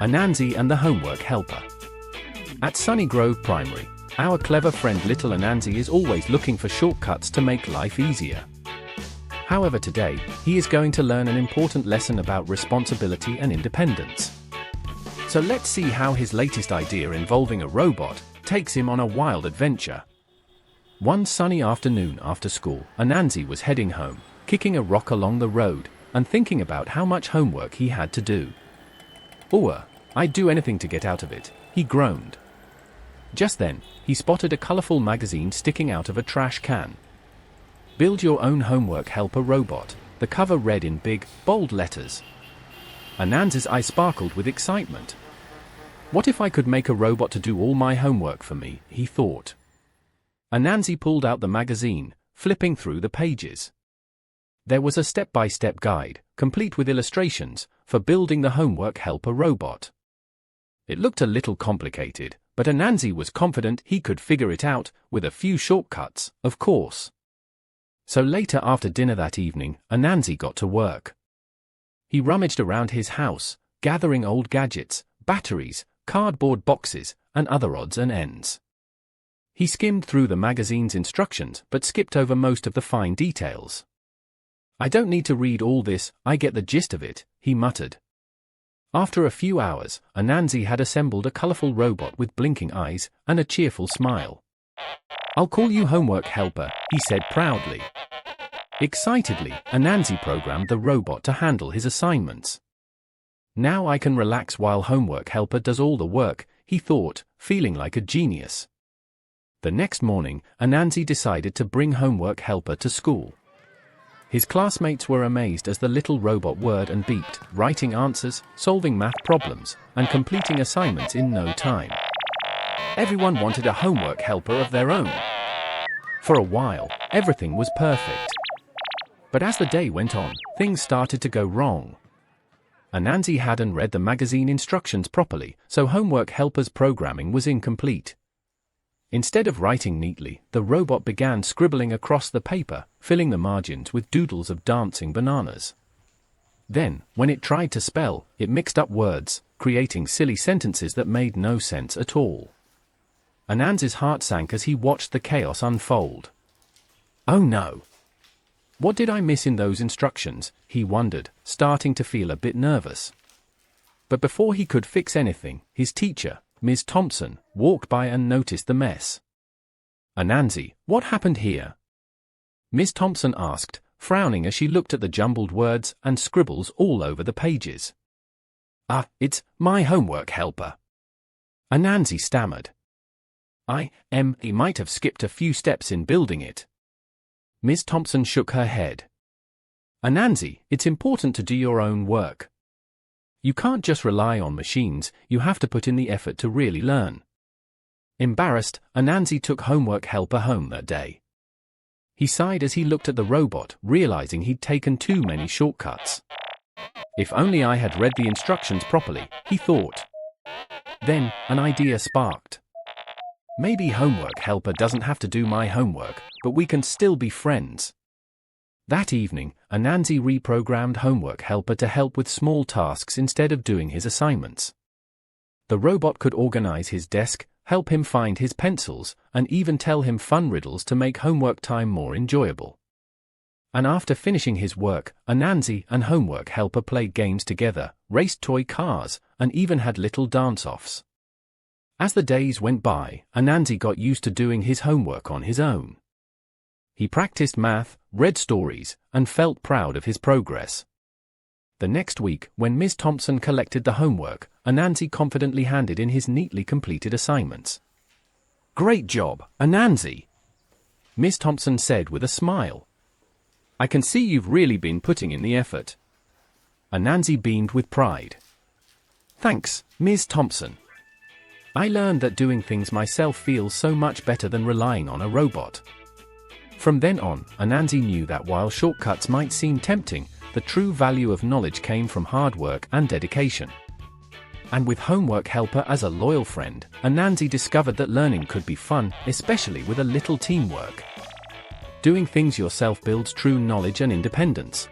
Anansi and the Homework Helper. At Sunny Grove Primary, our clever friend little Anansi is always looking for shortcuts to make life easier. However, today, he is going to learn an important lesson about responsibility and independence. So let's see how his latest idea involving a robot takes him on a wild adventure. One sunny afternoon after school, Anansi was heading home, kicking a rock along the road, and thinking about how much homework he had to do. I'd do anything to get out of it, he groaned. Just then, he spotted a colorful magazine sticking out of a trash can. Build your own homework helper robot, the cover read in big, bold letters. Anansi's eyes sparkled with excitement. What if I could make a robot to do all my homework for me, he thought. Anansi pulled out the magazine, flipping through the pages. There was a step-by-step guide, complete with illustrations, for building the homework helper robot. It looked a little complicated, but Anansi was confident he could figure it out, with a few shortcuts, of course. So later after dinner that evening, Anansi got to work. He rummaged around his house, gathering old gadgets, batteries, cardboard boxes, and other odds and ends. He skimmed through the magazine's instructions but skipped over most of the fine details. I don't need to read all this, I get the gist of it, he muttered. After a few hours, Anansi had assembled a colorful robot with blinking eyes and a cheerful smile. I'll call you Homework Helper, he said proudly. Excitedly, Anansi programmed the robot to handle his assignments. Now I can relax while Homework Helper does all the work, he thought, feeling like a genius. The next morning, Anansi decided to bring Homework Helper to school. His classmates were amazed as the little robot whirred and beeped, writing answers, solving math problems, and completing assignments in no time. Everyone wanted a homework helper of their own. For a while, everything was perfect. But as the day went on, things started to go wrong. Anansi hadn't read the magazine instructions properly, so Homework Helper's programming was incomplete. Instead of writing neatly, the robot began scribbling across the paper, filling the margins with doodles of dancing bananas. Then, when it tried to spell, it mixed up words, creating silly sentences that made no sense at all. Anansi's heart sank as he watched the chaos unfold. Oh no! What did I miss in those instructions, he wondered, starting to feel a bit nervous. But before he could fix anything, his teacher, Ms. Thompson, walked by and noticed the mess. Anansi, what happened here? Ms. Thompson asked, frowning as she looked at the jumbled words and scribbles all over the pages. It's my homework helper. Anansi stammered. He might have skipped a few steps in building it. Ms. Thompson shook her head. Anansi, it's important to do your own work. You can't just rely on machines, you have to put in the effort to really learn. Embarrassed, Anansi took Homework Helper home that day. He sighed as he looked at the robot, realizing he'd taken too many shortcuts. If only I had read the instructions properly, he thought. Then, an idea sparked. Maybe Homework Helper doesn't have to do my homework, but we can still be friends. That evening, Anansi reprogrammed Homework Helper to help with small tasks instead of doing his assignments. The robot could organize his desk, help him find his pencils, and even tell him fun riddles to make homework time more enjoyable. And after finishing his work, Anansi and Homework Helper played games together, raced toy cars, and even had little dance-offs. As the days went by, Anansi got used to doing his homework on his own. He practiced math, read stories, and felt proud of his progress. The next week, when Ms. Thompson collected the homework, Anansi confidently handed in his neatly completed assignments. Great job, Anansi, Ms. Thompson said with a smile. I can see you've really been putting in the effort. Anansi beamed with pride. Thanks, Ms. Thompson. I learned that doing things myself feels so much better than relying on a robot. From then on, Anansi knew that while shortcuts might seem tempting, the true value of knowledge came from hard work and dedication. And with Homework Helper as a loyal friend, Anansi discovered that learning could be fun, especially with a little teamwork. Doing things yourself builds true knowledge and independence.